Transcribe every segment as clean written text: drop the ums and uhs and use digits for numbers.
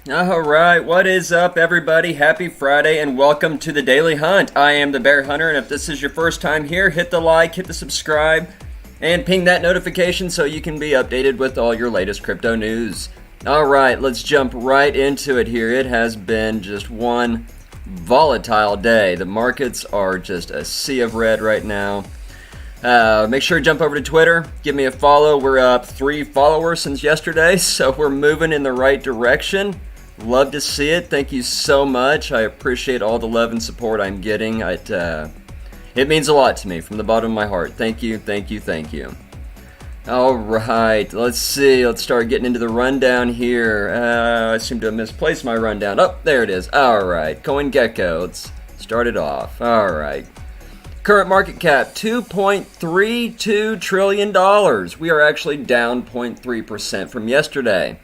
All right, what is up, everybody? Happy Friday and welcome to the Daily Hunt. I am the Bear Hunter, and if this is your first time here, hit the like, hit the subscribe, and ping that notification so you can be updated with all your latest crypto news. All right, let's jump right into it here. It has been just one volatile day. The markets are just a sea of red right now. Make sure to jump over to Twitter, give me a follow. We're up 3 followers since yesterday, so we're moving in the right direction. Love to see it. Thank you so much. I appreciate all the love and support I'm getting. It means a lot to me from the bottom of my heart. Thank you, thank you, thank you. All right, let's see. Let's start getting into the rundown here. I seem to have misplaced my rundown. Oh, there it is. All right, CoinGecko. Let's start it off. All right. Current market cap, $2.32 trillion. We are actually down 0.3% from yesterday.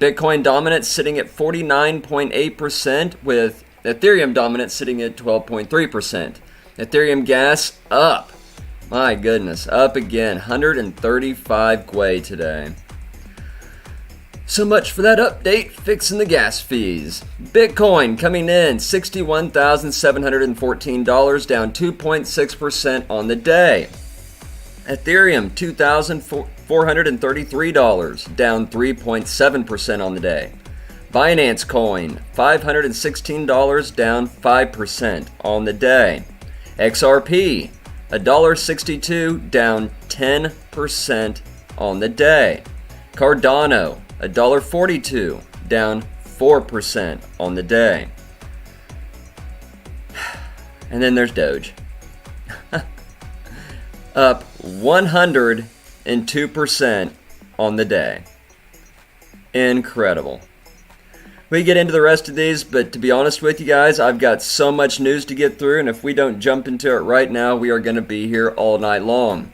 Bitcoin dominance sitting at 49.8%, with Ethereum dominance sitting at 12.3%. Ethereum gas up. My goodness, up again. 135 Gwei today. So much for that update, fixing the gas fees. Bitcoin coming in $61,714, down 2.6% on the day. Ethereum $2,433, down 3.7% on the day. Binance Coin $516, down 5% on the day. XRP $1.62, down 10% on the day. Cardano $1.42, down 4% on the day. And then there's DOGE. Up 102% on the day. Incredible. We get into the rest of these, but to be honest with you guys, I've got so much news to get through, and if we don't jump into it right now, we are going to be here all night long.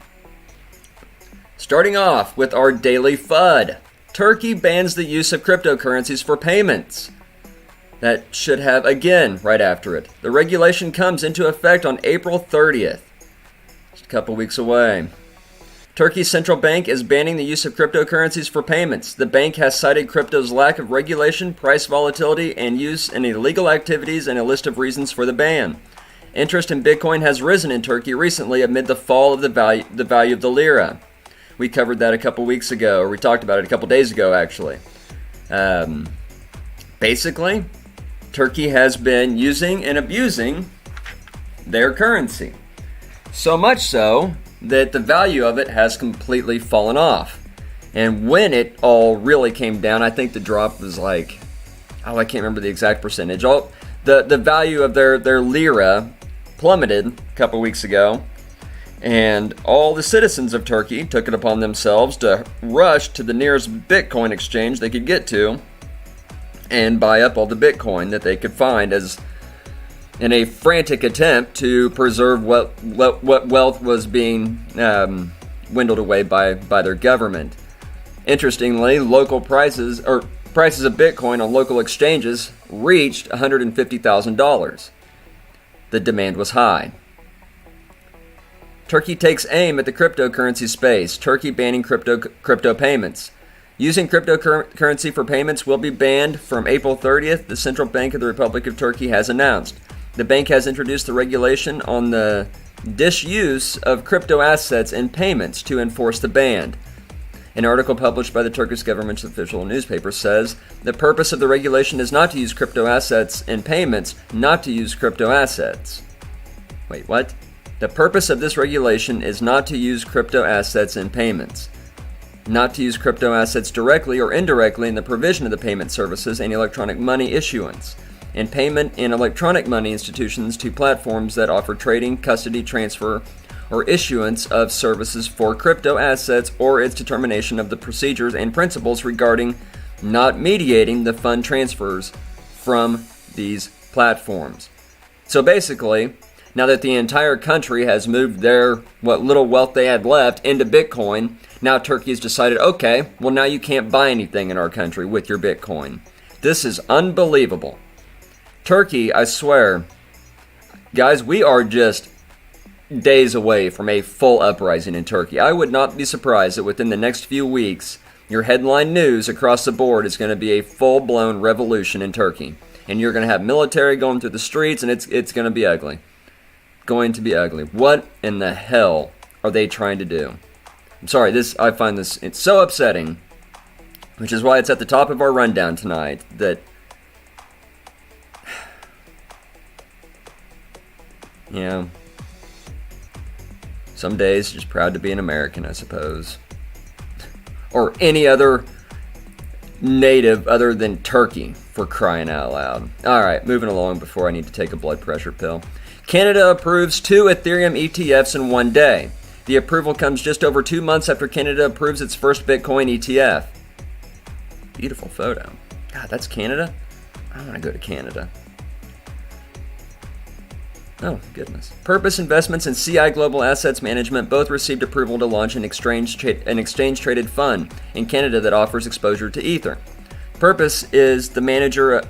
Starting off with our daily FUD. Turkey bans the use of cryptocurrencies for payments. That should have, again, right after it. The regulation comes into effect on April 30th. Just a couple weeks away. Turkey's central bank is banning the use of cryptocurrencies for payments. The bank has cited crypto's lack of regulation, price volatility, and use in illegal activities and a list of reasons for the ban. Interest in Bitcoin has risen in Turkey recently amid the fall of the value of the lira. We covered that a couple weeks ago, or we talked about it a couple days ago, actually. Basically, Turkey has been using and abusing their currency. So much so that the value of it has completely fallen off. And when it all really came down, I think the drop was like, I can't remember the exact percentage. The value of their lira plummeted a couple weeks ago. And all the citizens of Turkey took it upon themselves to rush to the nearest Bitcoin exchange they could get to and buy up all the Bitcoin that they could find, as in a frantic attempt to preserve what wealth was being dwindled away by their government. Interestingly, local prices of Bitcoin on local exchanges reached $150,000. The demand was high. Turkey takes aim at the cryptocurrency space. Turkey banning crypto payments. Using cryptocurrency for payments will be banned from April 30th, the Central Bank of the Republic of Turkey has announced. The bank has introduced the regulation on the disuse of crypto assets in payments to enforce the ban. An article published by the Turkish government's official newspaper says the purpose of the regulation is not to use crypto assets in payments, not to use crypto assets. Wait, what? The purpose of this regulation is not to use crypto assets in payments, not to use crypto assets directly or indirectly in the provision of the payment services and electronic money issuance, and payment in electronic money institutions to platforms that offer trading, custody, transfer, or issuance of services for crypto assets, or its determination of the procedures and principles regarding not mediating the fund transfers from these platforms. So basically, now that the entire country has moved what little wealth they had left into Bitcoin, now Turkey has decided, okay, well now you can't buy anything in our country with your Bitcoin. This is unbelievable. Turkey, I swear, guys, we are just days away from a full uprising in Turkey. I would not be surprised that within the next few weeks Your headline news across the board is going to be a full-blown revolution in Turkey. And you're going to have military going through the streets, and it's going to be ugly. Going to be ugly. What in the hell are they trying to do? I'm sorry, I find this, it's so upsetting, which is why it's at the top of our rundown tonight, that, you know, some days just proud to be an American, I suppose. Or any other native other than Turkey, for crying out loud. Alright, moving along before I need to take a blood pressure pill. Canada approves 2 Ethereum ETFs in one day. The approval comes just over 2 months after Canada approves its first Bitcoin ETF. Beautiful photo. God, that's Canada? I want to go to Canada. Oh, goodness. Purpose Investments and CI Global Assets Management both received approval to launch an exchange-traded fund in Canada that offers exposure to Ether. Purpose is the manager of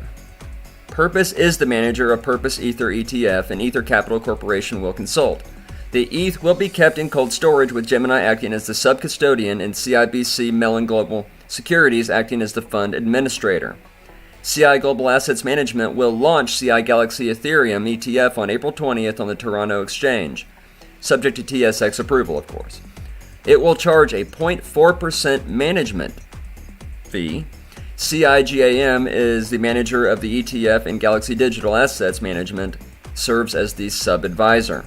Purpose Ether ETF, and Ether Capital Corporation will consult. The ETH will be kept in cold storage, with Gemini acting as the sub-custodian and CIBC Mellon Global Securities acting as the fund administrator. CI Global Assets Management will launch CI Galaxy Ethereum ETF on April 20th on the Toronto Exchange, subject to TSX approval, of course. It will charge a 0.4% management fee. CIGAM is the manager of the ETF, and Galaxy Digital Assets Management serves as the sub-advisor.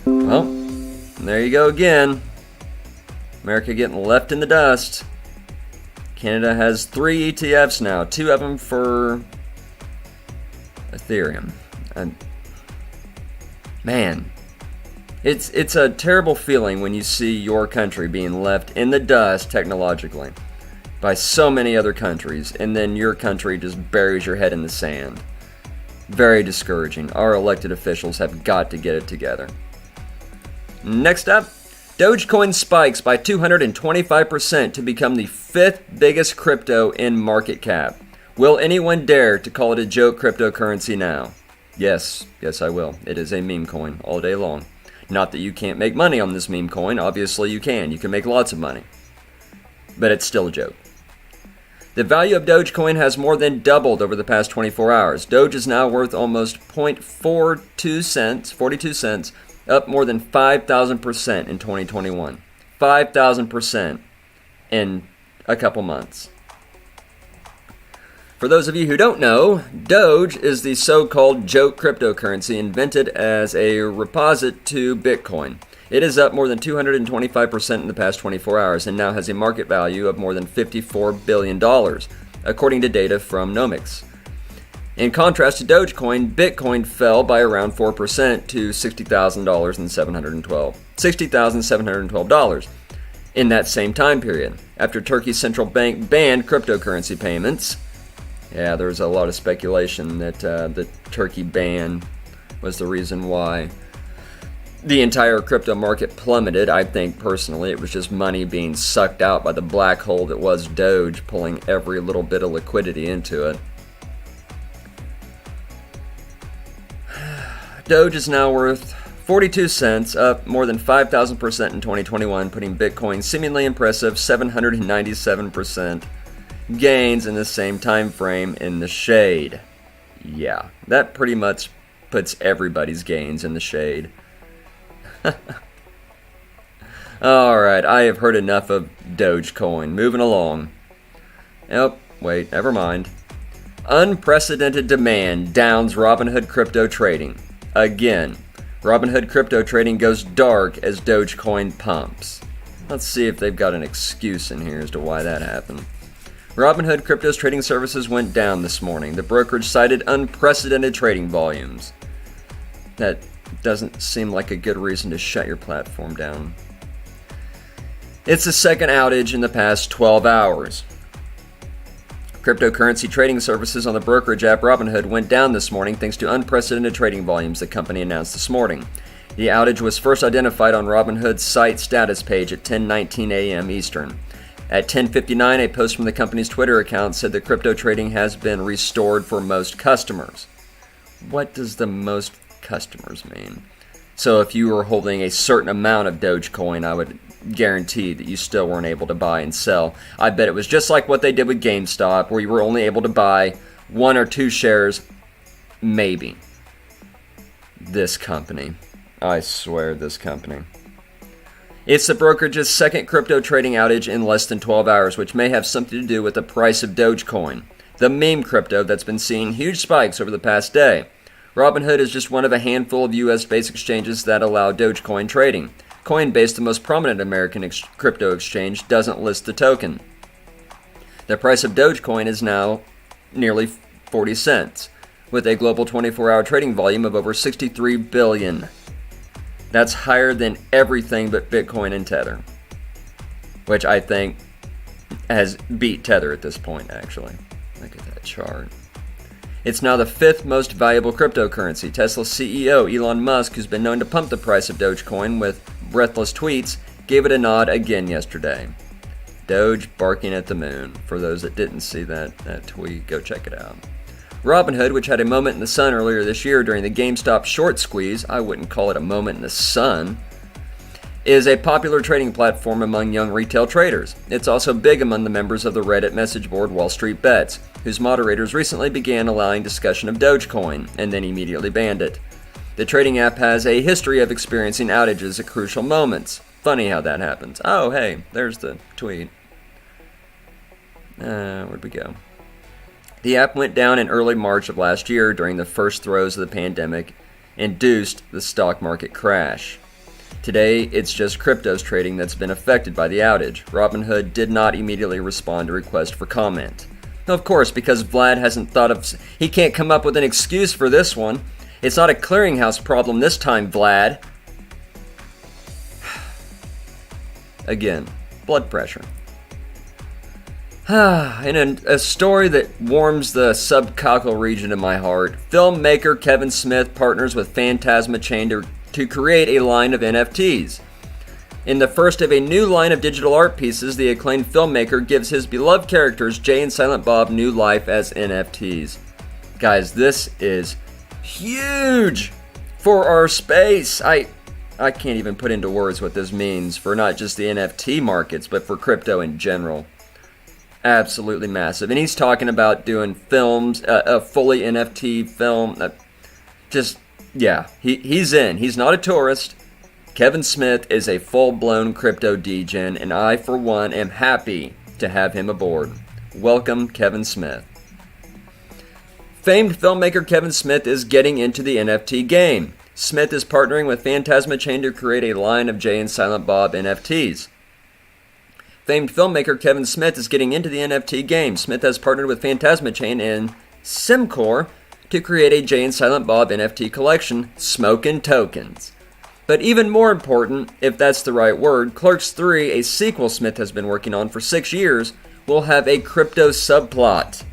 Well, there you go again. America getting left in the dust. Canada has 3 ETFs now, 2 of them for Ethereum. And man, it's a terrible feeling when you see your country being left in the dust technologically by so many other countries, and then your country just buries your head in the sand. Very discouraging. Our elected officials have got to get it together. Next up, Dogecoin spikes by 225% to become the 5th biggest crypto in market cap. Will anyone dare to call it a joke cryptocurrency now? Yes, I will. It is a meme coin all day long. Not that you can't make money on this meme coin. Obviously you can. You can make lots of money. But it's still a joke. The value of Dogecoin has more than doubled over the past 24 hours. Doge is now worth almost 0.42 cents, up more than 5,000% in 2021. 5,000% in a couple months. For those of you who don't know, Doge is the so-called joke cryptocurrency invented as a repository to Bitcoin. It is up more than 225% in the past 24 hours and now has a market value of more than $54 billion, according to data from Nomics. In contrast to Dogecoin, Bitcoin fell by around 4% to $60,712 in that same time period, after Turkey's central bank banned cryptocurrency payments. Yeah, there was a lot of speculation that the Turkey ban was the reason why the entire crypto market plummeted. I think personally it was just money being sucked out by the black hole that was Doge, pulling every little bit of liquidity into it. Doge is now worth 42 cents, up more than 5,000% in 2021, putting Bitcoin seemingly impressive 797% gains in the same time frame in the shade. Yeah, that pretty much puts everybody's gains in the shade. Alright, I have heard enough of Dogecoin. Moving along. Oh, wait, never mind. Unprecedented demand downs Robinhood crypto trading. Again, Robinhood crypto trading goes dark as Dogecoin pumps. Let's see if they've got an excuse in here as to why that happened. Robinhood crypto's trading services went down this morning. The brokerage cited unprecedented trading volumes. That doesn't seem like a good reason to shut your platform down. It's the second outage in the past 12 hours. Cryptocurrency trading services on the brokerage app Robinhood went down this morning thanks to unprecedented trading volumes, the company announced this morning. The outage was first identified on Robinhood's site status page at 10:19 a.m. Eastern. At 10:59, a post from the company's Twitter account said that crypto trading has been restored for most customers. What does the most customers mean? So if you were holding a certain amount of Dogecoin, I would guaranteed that you still weren't able to buy and sell. I bet it was just like what they did with GameStop, where you were only able to buy 1 or 2 shares, maybe. This company. I swear, this company. It's the brokerage's second crypto trading outage in less than 12 hours, which may have something to do with the price of Dogecoin, the meme crypto that's been seeing huge spikes over the past day. Robinhood is just one of a handful of US-based exchanges that allow Dogecoin trading. Coinbase, the most prominent American crypto exchange, doesn't list the token. The price of Dogecoin is now nearly 40 cents, with a global 24-hour trading volume of over 63 billion. That's higher than everything but Bitcoin and Tether, which I think has beat Tether at this point, actually. Look at that chart. It's now the 5th most valuable cryptocurrency. Tesla CEO Elon Musk, who's been known to pump the price of Dogecoin with breathless tweets, gave it a nod again yesterday. Doge barking at the moon. For those that didn't see that tweet, go check it out. Robinhood, which had a moment in the sun earlier this year during the GameStop short squeeze, I wouldn't call it a moment in the sun, is a popular trading platform among young retail traders. It's also big among the members of the Reddit message board Wall Street Bets, whose moderators recently began allowing discussion of Dogecoin and then immediately banned it. The trading app has a history of experiencing outages at crucial moments. Funny how that happens. Oh, hey, there's the tweet. Where'd we go? The app went down in early March of last year during the first throes of the pandemic, induced the stock market crash. Today, it's just cryptos trading that's been affected by the outage. Robinhood did not immediately respond to requests for comment. Of course, because Vlad hasn't thought of... He can't come up with an excuse for this one. It's not a clearinghouse problem this time, Vlad. Again, blood pressure. In a story that warms the subcoccygeal region of my heart, filmmaker Kevin Smith partners with Phantasma Chain to create a line of NFTs. In the first of a new line of digital art pieces, the acclaimed filmmaker gives his beloved characters Jay and Silent Bob new life as NFTs. Guys, this is huge for our space. I can't even put into words what this means for not just the NFT markets, but for crypto in general. Absolutely massive. And he's talking about doing films, a fully NFT film. He's in. He's not a tourist. Kevin Smith is a full-blown crypto degen, and I, for one, am happy to have him aboard. Welcome, Kevin Smith. Famed filmmaker Kevin Smith is getting into the NFT game. Smith is partnering with Phantasma Chain to create a line of Jay and Silent Bob NFTs. Famed filmmaker Kevin Smith is getting into the NFT game. Smith has partnered with Phantasma Chain and Simcore to create a Jay and Silent Bob NFT collection, Smokin' Tokens. But even more important, if that's the right word, Clerks 3, a sequel Smith has been working on for 6 years, will have a crypto subplot.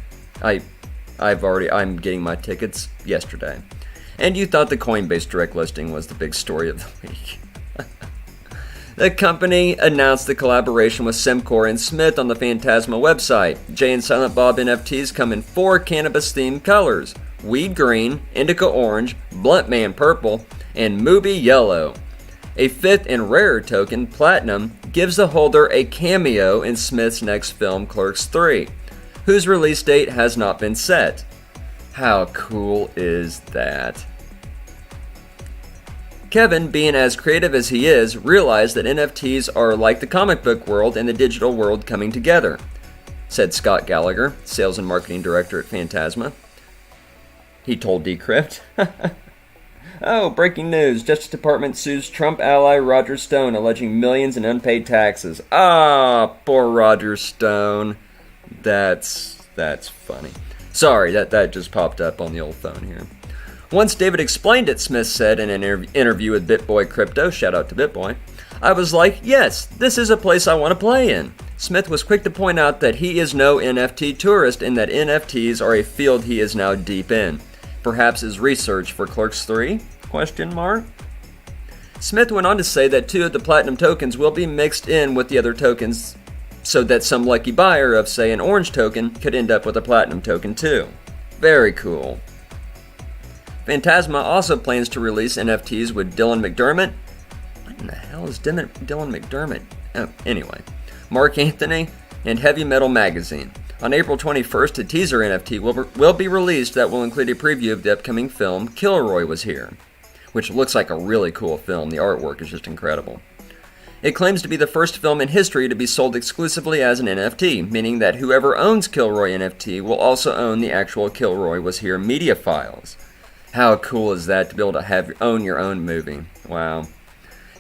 I'm getting my tickets yesterday. And you thought the Coinbase direct listing was the big story of the week. The company announced the collaboration with Simcore and Smith on the Phantasma website. Jay and Silent Bob NFTs come in 4 cannabis-themed colors: Weed Green, Indica Orange, Blunt Man Purple, and Mubi Yellow. A 5th and rarer token, Platinum, gives the holder a cameo in Smith's next film, Clerks 3, whose release date has not been set. How cool is that? Kevin, being as creative as he is, realized that NFTs are like the comic book world and the digital world coming together, said Scott Gallagher, Sales and Marketing Director at Phantasma. He told Decrypt. Oh, breaking news. Justice Department sues Trump ally Roger Stone, alleging millions in unpaid taxes. Poor Roger Stone. That's funny. Sorry, that just popped up on the old phone here. Once David explained it, Smith said in an interview with BitBoy Crypto, shout out to BitBoy, I was like, yes, this is a place I want to play in. Smith was quick to point out that he is no NFT tourist and that NFTs are a field he is now deep in. Perhaps his research for Clerks 3? Smith went on to say that 2 of the Platinum tokens will be mixed in with the other tokens so that some lucky buyer of, say, an orange token could end up with a Platinum token too. Very cool. Phantasma also plans to release NFTs with Dylan McDermott. What in the hell is Dylan McDermott Anyway, Mark Anthony and Heavy Metal Magazine. On April 21st, a teaser NFT will be released that will include a preview of the upcoming film Kilroy Was Here, which looks like a really cool film. The artwork is just incredible. It claims to be the first film in history to be sold exclusively as an NFT, meaning that whoever owns Kilroy NFT will also own the actual Kilroy Was Here media files. How cool is that to be able to own your own movie? Wow.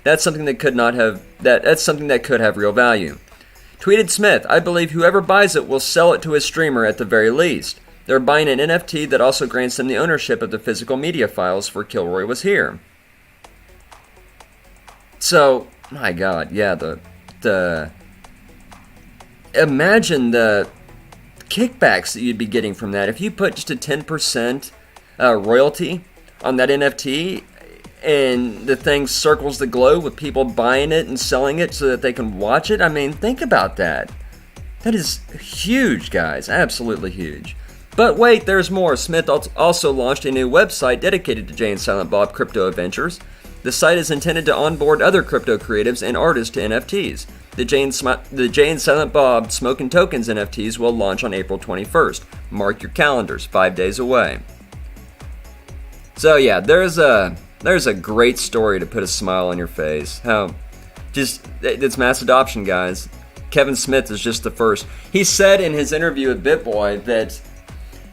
That's something that that's something that could have real value. Tweeted Smith, I believe whoever buys it will sell it to a streamer at the very least. They're buying an NFT that also grants them the ownership of the physical media files for Kilroy Was Here. So, my God, yeah, imagine the kickbacks that you'd be getting from that. If you put just a 10% royalty on that NFT, and the thing circles the globe with people buying it and selling it so that they can watch it. I mean, think about that. That is huge, guys. Absolutely huge. But wait, there's more. Smith also launched a new website dedicated to Jay and Silent Bob Crypto Adventures. The site is intended to onboard other crypto creatives and artists to NFTs. The Jay and Silent Bob Smokin' Tokens NFTs will launch on April 21st. Mark your calendars, 5 days away. So yeah, there's a great story to put a smile on your face. It's mass adoption, guys. Kevin Smith is just the first. He said in his interview with BitBoy that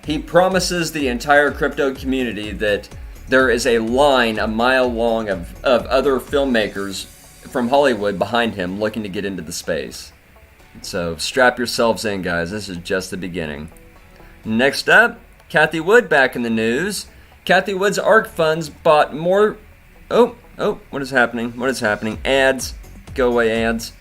he promises the entire crypto community that there is a line a mile long of other filmmakers from Hollywood behind him looking to get into the space. So strap yourselves in, guys. This is just the beginning. Next up, Cathie Wood back in the news. Cathie Wood's ARK funds bought more... Oh, what is happening? What is happening? Ads. Go away, ads.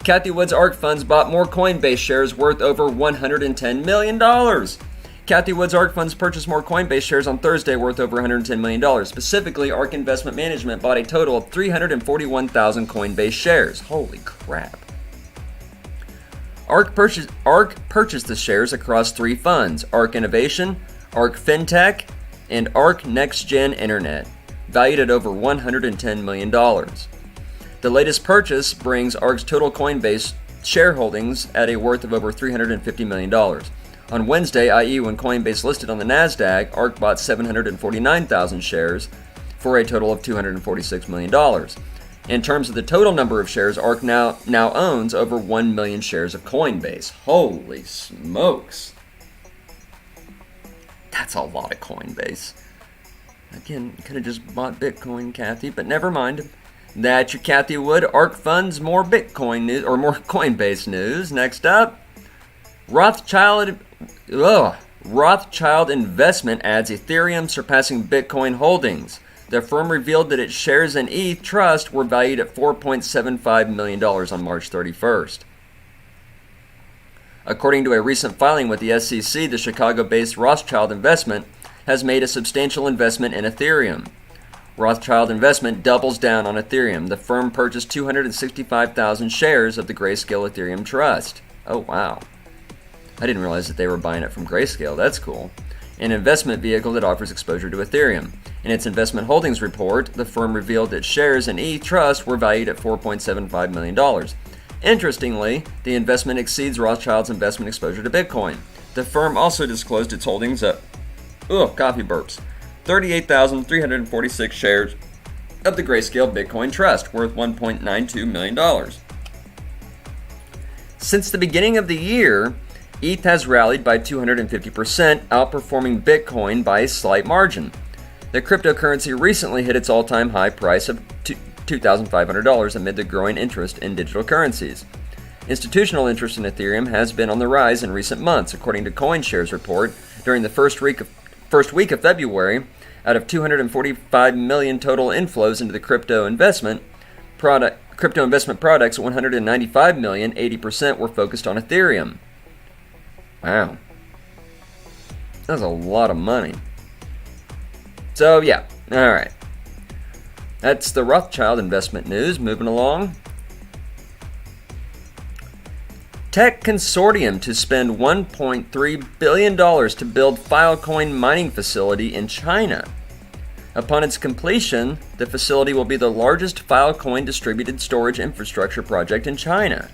Cathie Wood's ARK funds bought more Coinbase shares worth over $110 million. Cathie Wood's ARK funds purchased more Coinbase shares on Thursday worth over $110 million. Specifically, ARK Investment Management bought a total of 341,000 Coinbase shares. Holy crap. ARK purchased the shares across 3 funds, ARK Innovation, ARK FinTech, and ARK Next Gen Internet, valued at over $110 million. The latest purchase brings ARK's total Coinbase shareholdings at a worth of over $350 million. On Wednesday, i.e. when Coinbase listed on the NASDAQ, ARK bought 749,000 shares for a total of $246 million. In terms of the total number of shares, ARK now owns over 1 million shares of Coinbase. Holy smokes. That's a lot of Coinbase. Again, you could have just bought Bitcoin, Cathie, but never mind. That's your Cathie Wood ARK funds. More Bitcoin news, or more Coinbase news. Next up, Rothschild Investment adds Ethereum surpassing Bitcoin holdings. The firm revealed that its shares in ETH Trust were valued at $4.75 million on March 31st. According to a recent filing with the SEC, the Chicago-based Rothschild Investment has made a substantial investment in Ethereum. Rothschild Investment doubles down on Ethereum. The firm purchased 265,000 shares of the Grayscale Ethereum Trust. Oh, wow. I didn't realize that they were buying it from Grayscale. That's cool. An investment vehicle that offers exposure to Ethereum. In its investment holdings report, the firm revealed that shares in ETH Trust were valued at $4.75 million. Interestingly, the investment exceeds Rothschild's investment exposure to Bitcoin. The firm also disclosed its holdings of, coffee burps, 38,346 shares of the Grayscale Bitcoin Trust, worth $1.92 million. Since the beginning of the year, ETH has rallied by 250%, outperforming Bitcoin by a slight margin. The cryptocurrency recently hit its all-time high price of $2,500 amid the growing interest in digital currencies. Institutional interest in Ethereum has been on the rise in recent months, according to CoinShares report. During the first week of February, out of 245 million total inflows into the crypto investment products, 195 million, 80% were focused on Ethereum. Wow. That's a lot of money. So yeah, all right. That's the Rothschild investment news. Moving along. Tech consortium to spend $1.3 billion to build Filecoin mining facility in China. Upon its completion, the facility will be the largest Filecoin distributed storage infrastructure project in China.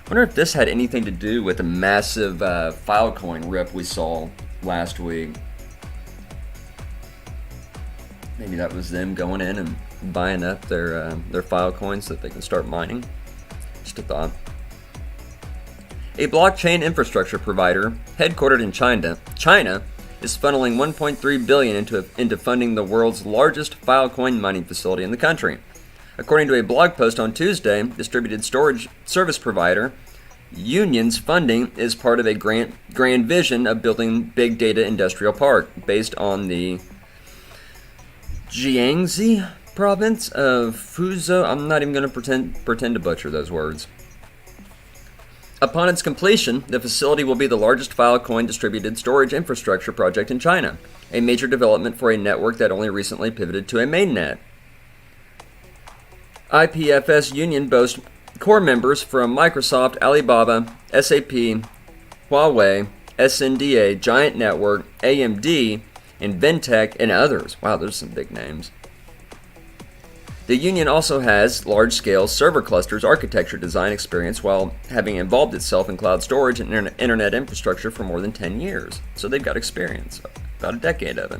I wonder if this had anything to do with the massive Filecoin rip we saw last week. Maybe that was them going in and buying up their Filecoins so that they can start mining. Just a thought. A blockchain infrastructure provider headquartered in China is funneling $1.3 billion into funding the world's largest Filecoin mining facility in the country. According to a blog post on Tuesday, distributed storage service provider Union's funding is part of a grand vision of building big data industrial park based on the Jiangxi province of Fuzhou. I'm not even going to pretend to butcher those words. Upon its completion, the facility will be the largest Filecoin distributed storage infrastructure project in China, a major development for a network that only recently pivoted to a mainnet. IPFS Union boasts core members from Microsoft, Alibaba, SAP, Huawei, SNDA, Giant Network, AMD, Inventec, and others. Wow, there's some big names. The union also has large-scale server clusters architecture design experience while having involved itself in cloud storage and internet infrastructure for more than 10 years. So they've got experience, about a decade of it.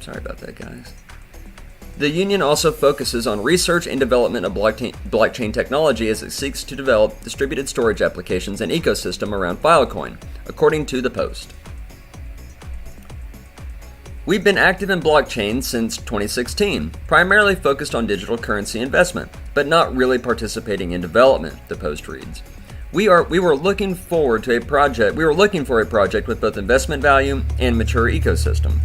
Sorry about that, guys. The union also focuses on research and development of blockchain technology as it seeks to develop distributed storage applications and ecosystem around Filecoin, according to the Post. We've been active in blockchain since 2016, primarily focused on digital currency investment, but not really participating in development, the Post reads. We were looking for a project with both investment value and mature ecosystem.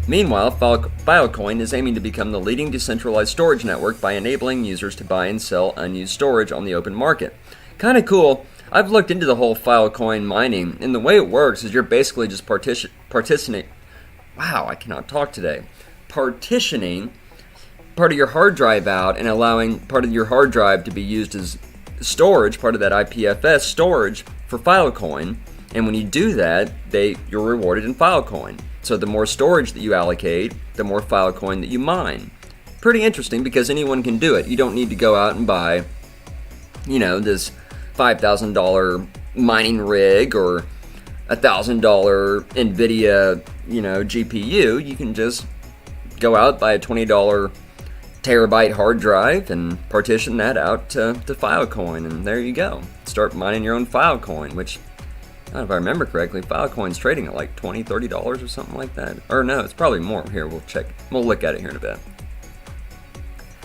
Meanwhile, Filecoin is aiming to become the leading decentralized storage network by enabling users to buy and sell unused storage on the open market. Kind of cool. I've looked into the whole Filecoin mining, and the way it works is you're basically just partitioning. Wow, I cannot talk today. Partitioning part of your hard drive out and allowing part of your hard drive to be used as storage, part of that IPFS storage for Filecoin. And when you do that, you're rewarded in Filecoin. So the more storage that you allocate, the more Filecoin that you mine. Pretty interesting because anyone can do it. You don't need to go out and buy, this $5,000 mining rig or $1,000 NVIDIA, GPU. You can just go out, buy a $20 terabyte hard drive and partition that out to Filecoin, and there you go. Start mining your own Filecoin, which, if I remember correctly, Filecoin's trading at like $20, $30 or something like that. Or no, it's probably more. Here, we'll check. We'll look at it here in a bit.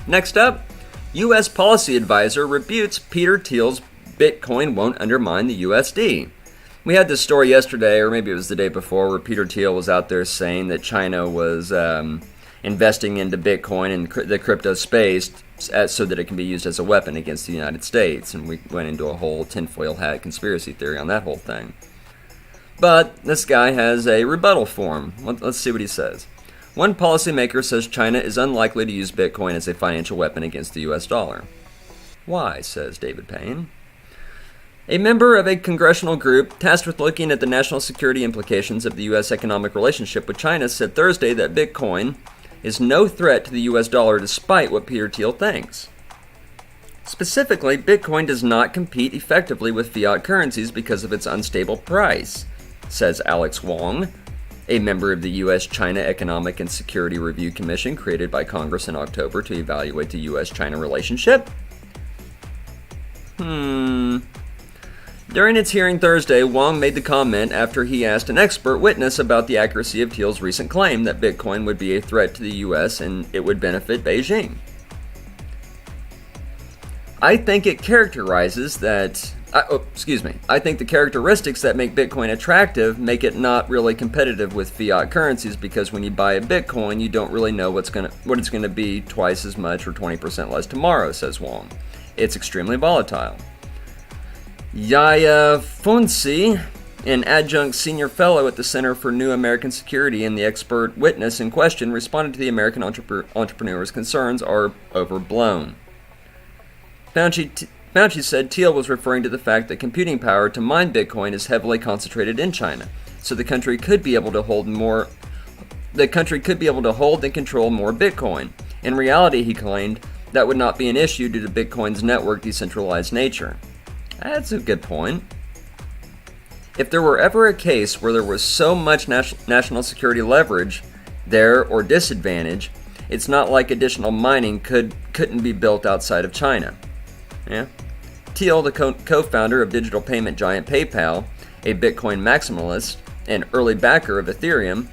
Next up, U.S. policy advisor rebukes Peter Thiel's Bitcoin won't undermine the USD. We had this story yesterday, or maybe it was the day before, where Peter Thiel was out there saying that China was investing into Bitcoin and the crypto space so that it can be used as a weapon against the United States. And we went into a whole tinfoil hat conspiracy theory on that whole thing. But this guy has a rebuttal for him. Let's see what he says. One policymaker says China is unlikely to use Bitcoin as a financial weapon against the U.S. dollar. Why, says David Payne. A member of a congressional group tasked with looking at the national security implications of the U.S. economic relationship with China said Thursday that Bitcoin is no threat to the U.S. dollar despite what Peter Thiel thinks. Specifically, Bitcoin does not compete effectively with fiat currencies because of its unstable price, says Alex Wong, a member of the U.S.-China Economic and Security Review Commission created by Congress in October to evaluate the U.S.-China relationship. During its hearing Thursday, Wong made the comment after he asked an expert witness about the accuracy of Thiel's recent claim that Bitcoin would be a threat to the U.S. and it would benefit Beijing. I think it characterizes that... I think the characteristics that make Bitcoin attractive make it not really competitive with fiat currencies because when you buy a Bitcoin, you don't really know what it's going to be twice as much or 20% less tomorrow, says Wong. It's extremely volatile. Yaya Fonsi, an adjunct senior fellow at the Center for New American Security and the expert witness in question, responded to the American entrepreneur's concerns are overblown. Fauci said Thiel was referring to the fact that computing power to mine Bitcoin is heavily concentrated in China, so the country could be able to hold the country could be able to hold and control more Bitcoin. In reality, he claimed, that would not be an issue due to Bitcoin's network decentralized nature. That's a good point. If there were ever a case where there was so much national security leverage there or disadvantage, it's not like additional mining couldn't be built outside of China. Yeah. Thiel, the co-founder of digital payment giant PayPal, a Bitcoin maximalist and early backer of Ethereum,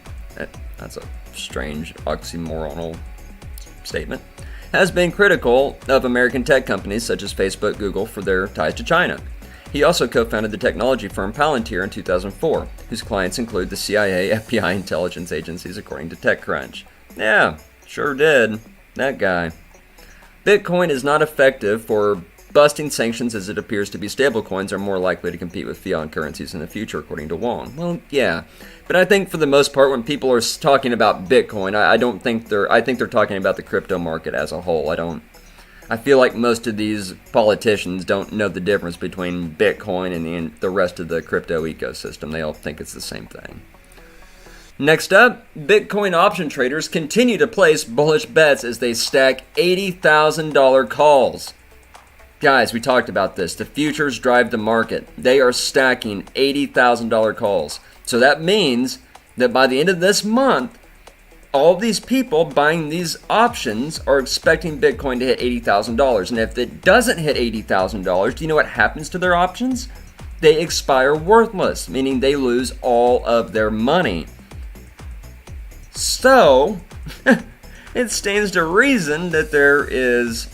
that's a strange oxymoronal statement, has been critical of American tech companies such as Facebook, Google for their ties to China. He also co-founded the technology firm Palantir in 2004, whose clients include the CIA, FBI, intelligence agencies, according to TechCrunch. Yeah, sure did. That guy. Bitcoin is not effective for busting sanctions, as it appears to be stablecoins are more likely to compete with fiat currencies in the future, according to Wong. Well, yeah, but I think for the most part, when people are talking about Bitcoin, I think they're talking about the crypto market as a whole. I feel like most of these politicians don't know the difference between Bitcoin and the rest of the crypto ecosystem. They all think it's the same thing. Next up, Bitcoin option traders continue to place bullish bets as they stack $80,000 calls. Guys, we talked about this. The futures drive the market. They are stacking $80,000 calls. So that means that by the end of this month, all these people buying these options are expecting Bitcoin to hit $80,000. And if it doesn't hit $80,000, do you know what happens to their options? They expire worthless, meaning they lose all of their money. So, it stands to reason that there is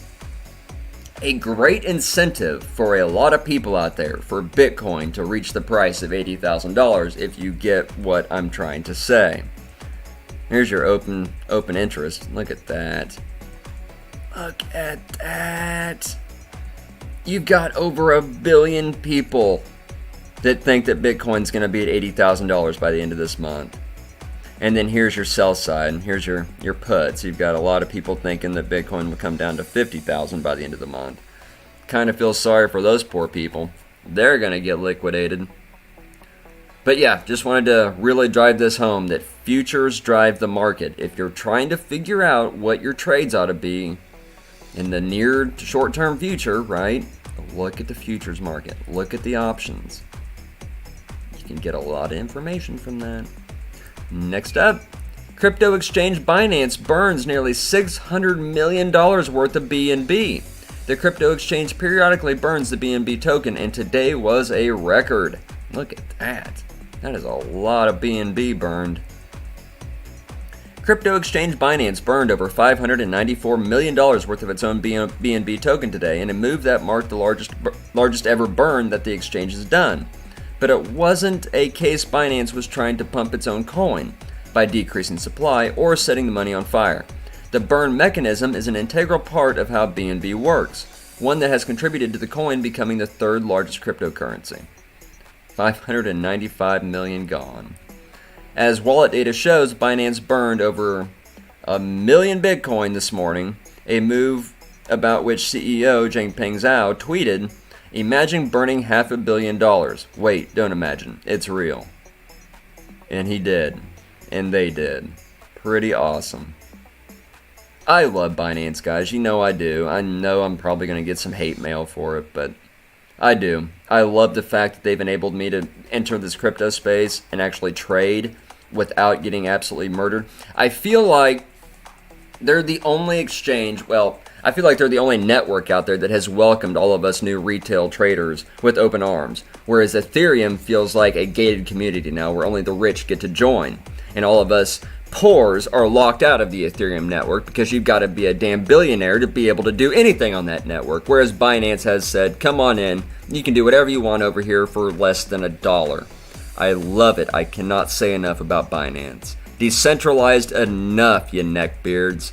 a great incentive for a lot of people out there for Bitcoin to reach the price of $80,000 if you get what I'm trying to say. Here's your open interest. Look at that. Look at that. You've got over 1 billion people that think that Bitcoin's going to be at $80,000 by the end of this month. And then here's your sell side, and here's your puts. You've got a lot of people thinking that Bitcoin will come down to $50,000 by the end of the month. Kind of feel sorry for those poor people. They're going to get liquidated. But yeah, just wanted to really drive this home that futures drive the market. If you're trying to figure out what your trades ought to be in the near to short-term future, right? Look at the futures market. Look at the options. You can get a lot of information from that. Next up, crypto exchange Binance burns nearly $600 million worth of BNB. The crypto exchange periodically burns the BNB token, and today was a record. Look at that. That is a lot of BNB burned. Crypto exchange Binance burned over $594 million worth of its own BNB token today, in a move that marked the largest ever burn that the exchange has done. But it wasn't a case Binance was trying to pump its own coin by decreasing supply or setting the money on fire. The burn mechanism is an integral part of how BNB works, one that has contributed to the coin becoming the third largest cryptocurrency. 595 million gone. As wallet data shows, Binance burned over 1 million Bitcoin this morning, a move about which CEO Changpeng Zhao tweeted, "Imagine burning $500 million. Wait, don't imagine. It's real." And he did. And they did. Pretty awesome. I love Binance, guys. You know I do. I know I'm probably going to get some hate mail for it, but I do. I love the fact that they've enabled me to enter this crypto space and actually trade without getting absolutely murdered. I feel like they're the only exchange, I feel like they're the only network out there that has welcomed all of us new retail traders with open arms, whereas Ethereum feels like a gated community now where only the rich get to join, and all of us poors are locked out of the Ethereum network because you've got to be a damn billionaire to be able to do anything on that network, whereas Binance has said, come on in, you can do whatever you want over here for less than $1. I love it. I cannot say enough about Binance. Decentralized enough, you neckbeards.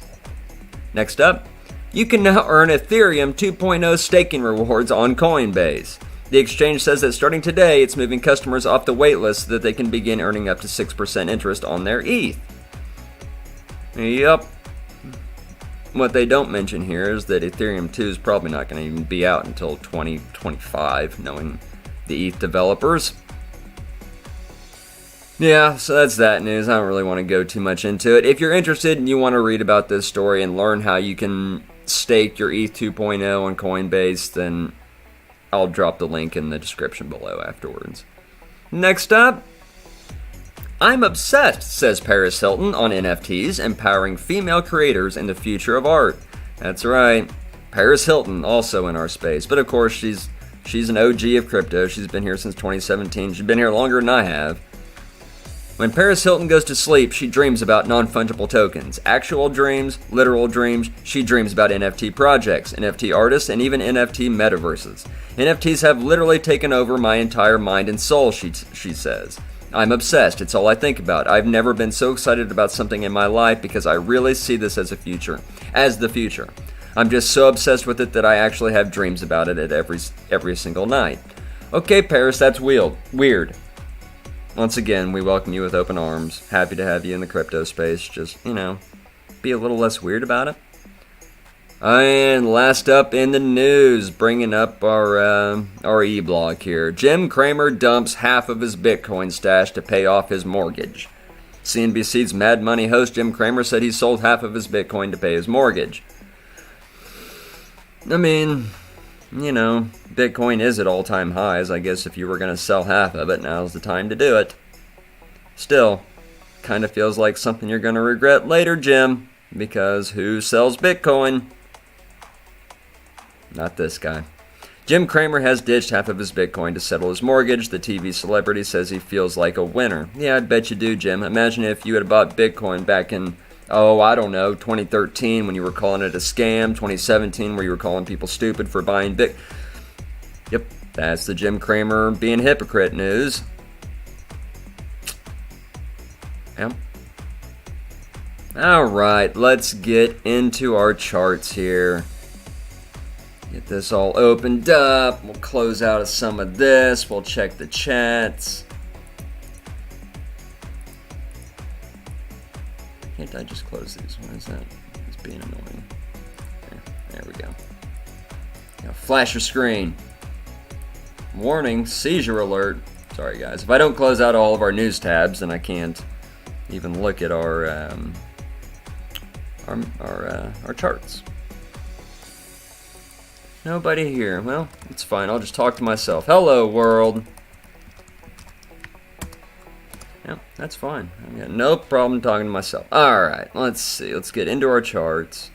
Next up, you can now earn Ethereum 2.0 staking rewards on Coinbase. The exchange says that starting today, it's moving customers off the waitlist so that they can begin earning up to 6% interest on their ETH. Yep. What they don't mention here is that Ethereum 2 is probably not going to even be out until 2025, knowing the ETH developers. Yeah, so that's that news. I don't really want to go too much into it. If you're interested and you want to read about this story and learn how you can stake your ETH 2.0 on Coinbase, then I'll drop the link in the description below afterwards. Next up, I'm obsessed, says Paris Hilton on NFTs, empowering female creators in the future of art. That's right, Paris Hilton also in our space, but of course she's an OG of crypto. She's been here since 2017. She's been here longer than I have. When Paris Hilton goes to sleep, she dreams about non-fungible tokens. Actual dreams, literal dreams, she dreams about NFT projects, NFT artists, and even NFT metaverses. NFTs have literally taken over my entire mind and soul, she says. I'm obsessed. It's all I think about. I've never been so excited about something in my life because I really see this as the future. I'm just so obsessed with it that I actually have dreams about it at every single night. Okay, Paris, that's weird. Once again, we welcome you with open arms. Happy to have you in the crypto space. Just, be a little less weird about it. And last up in the news, bringing up our e-blog here. Jim Cramer dumps half of his Bitcoin stash to pay off his mortgage. CNBC's Mad Money host Jim Cramer said he sold half of his Bitcoin to pay his mortgage. I mean, Bitcoin is at all-time highs. I guess if you were going to sell half of it, now's the time to do it. Still, kind of feels like something you're going to regret later, Jim, because who sells Bitcoin? Not this guy. Jim Cramer has ditched half of his Bitcoin to settle his mortgage. The TV celebrity says he feels like a winner. Yeah, I bet you do, Jim. Imagine if you had bought Bitcoin back in 2013 when you were calling it a scam, 2017 where you were calling people stupid for buying Yep, that's the Jim Cramer being hypocrite news. Yep. Alright, let's get into our charts here. Get this all opened up. We'll close out of some of this. We'll check the chats. Can't I just close these? Why is that? It's being annoying. There we go. Now flash your screen. Warning, seizure alert. Sorry guys. If I don't close out all of our news tabs, then I can't even look at our charts. Nobody here. Well, it's fine. I'll just talk to myself. Hello, world. Yeah, that's fine. I got no problem talking to myself. Alright, let's see. Let's get into our charts.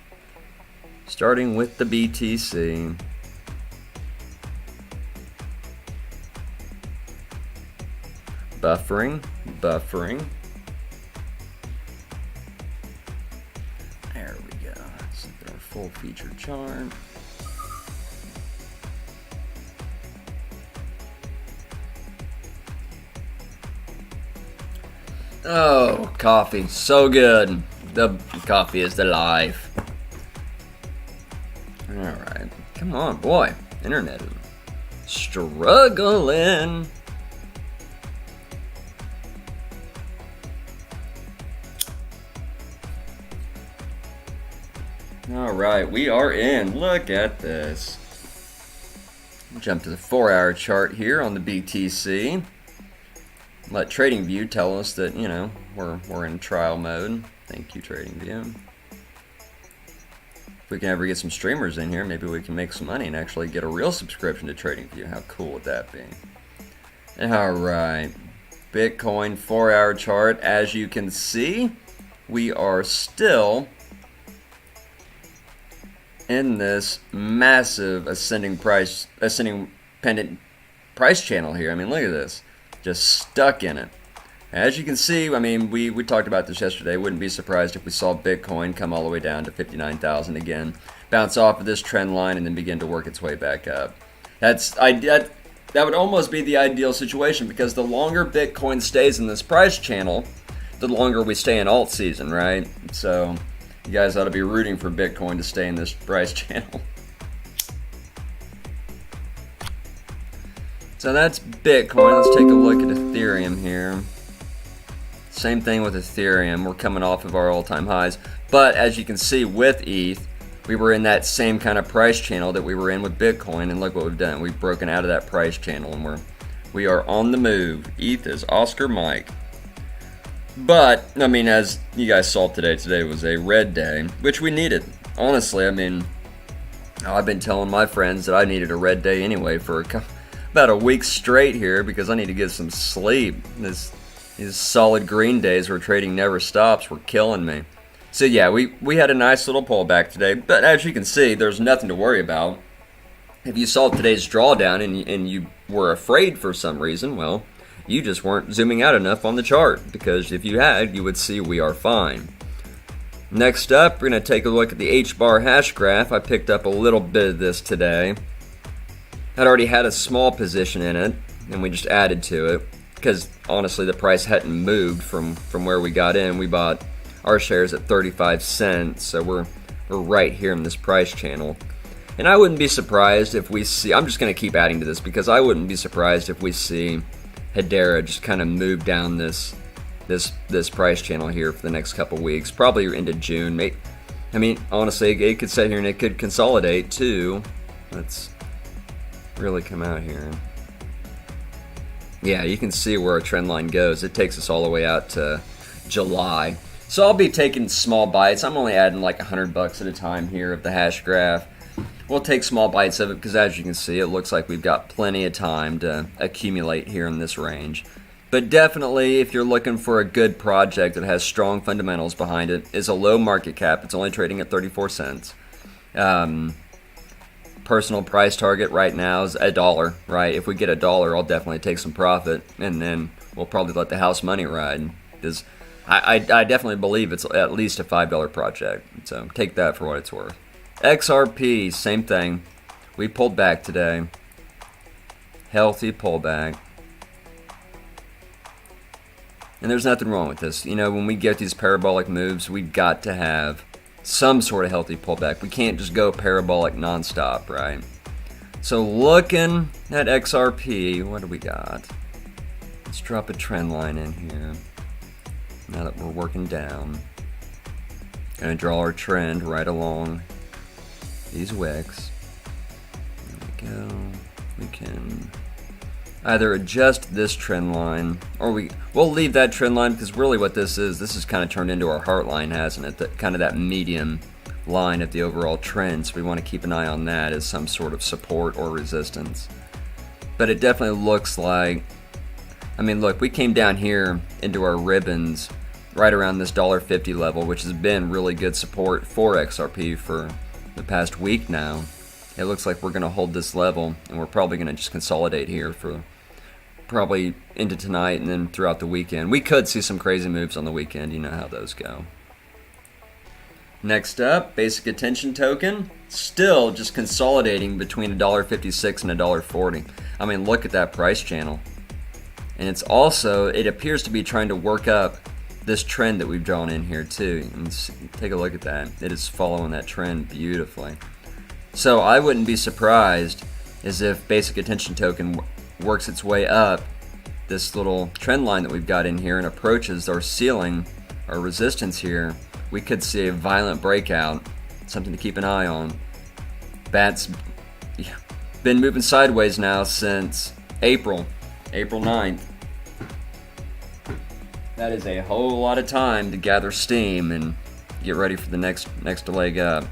Starting with the BTC. Buffering. There we go. Let's look at our full feature chart. Oh, coffee. So good. The coffee is the life. Alright. Come on, boy. Internet is struggling. Alright, we are in. Look at this. Jump to the 4-hour chart here on the BTC. Let TradingView tell us that, we're in trial mode. Thank you, TradingView. If we can ever get some streamers in here, maybe we can make some money and actually get a real subscription to TradingView. How cool would that be? Alright. Bitcoin 4-hour chart. As you can see, we are still in this massive ascending pendant price channel here. I mean, look at this. Just stuck in it. As you can see, I mean, we talked about this yesterday. Wouldn't be surprised if we saw Bitcoin come all the way down to 59,000 again, bounce off of this trend line, and then begin to work its way back up. That would almost be the ideal situation, because the longer Bitcoin stays in this price channel, the longer we stay in alt season, right? So you guys ought to be rooting for Bitcoin to stay in this price channel. So that's Bitcoin. Let's take a look at Ethereum here. Same thing with Ethereum. We're coming off of our all-time highs. But as you can see with ETH, we were in that same kind of price channel that we were in with Bitcoin. And look what we've done. We've broken out of that price channel and we are on the move. ETH is Oscar Mike. But, I mean, as you guys saw today was a red day, which we needed. Honestly, I mean, I've been telling my friends that I needed a red day anyway for about a week straight here because I need to get some sleep. These solid green days where trading never stops were killing me. So yeah, we had a nice little pullback today, but as you can see, there's nothing to worry about. If you saw today's drawdown and you were afraid for some reason, well, you just weren't zooming out enough on the chart, because if you had, you would see we are fine. Next up, we're going to take a look at the HBAR hash graph. I picked up a little bit of this today. I'd already had a small position in it, and we just added to it, because honestly the price hadn't moved from where we got in. We bought our shares at 35 cents, so we're right here in this price channel. And I wouldn't be surprised if we see, I'm just going to keep adding to this, because I wouldn't be surprised if we see Hedera just kind of move down this price channel here for the next couple weeks, probably into June. I mean, honestly, it could sit here and it could consolidate too. Let's really come out here. Yeah, you can see where our trend line goes. It takes us all the way out to July. So I'll be taking small bites. I'm only adding like $100 at a time here of the hash graph. We'll take small bites of it because, as you can see, it looks like we've got plenty of time to accumulate here in this range. But definitely, if you're looking for a good project that has strong fundamentals behind it, is a low market cap. It's only trading at 34 cents. Personal price target right now is $1, right? If we get $1, I'll definitely take some profit, and then we'll probably let the house money ride. Because I definitely believe it's at least a $5 project. So take that for what it's worth. XRP, same thing. We pulled back today. Healthy pullback. And there's nothing wrong with this. You know, when we get these parabolic moves, we've got to have some sort of healthy pullback. We can't just go parabolic nonstop, right? So looking at XRP, what do we got? Let's drop a trend line in here. Now that we're working down. Gonna draw our trend right along these wicks. There we go. We can either adjust this trend line, or we'll leave that trend line, because really what this is kind of turned into our heart line, hasn't it? Kind of that medium line of the overall trend, so we want to keep an eye on that as some sort of support or resistance. But it definitely looks like, I mean, look, we came down here into our ribbons right around this $1.50 level, which has been really good support for XRP for the past week now. It looks like we're going to hold this level, and we're probably going to just consolidate here for probably into tonight and then throughout the weekend. We could see some crazy moves on the weekend. You know how those go. Next up, basic attention token. Still just consolidating between $1.56 and $1.40. I mean, look at that price channel. And it's also, it appears to be trying to work up this trend that we've drawn in here too. And take a look at that. It is following that trend beautifully. So I wouldn't be surprised as if basic attention token works its way up this little trend line that we've got in here and approaches our ceiling, our resistance here. We could see a violent breakout, something to keep an eye on. BAT's been moving sideways now since April 9th. That is a whole lot of time to gather steam and get ready for the next leg up.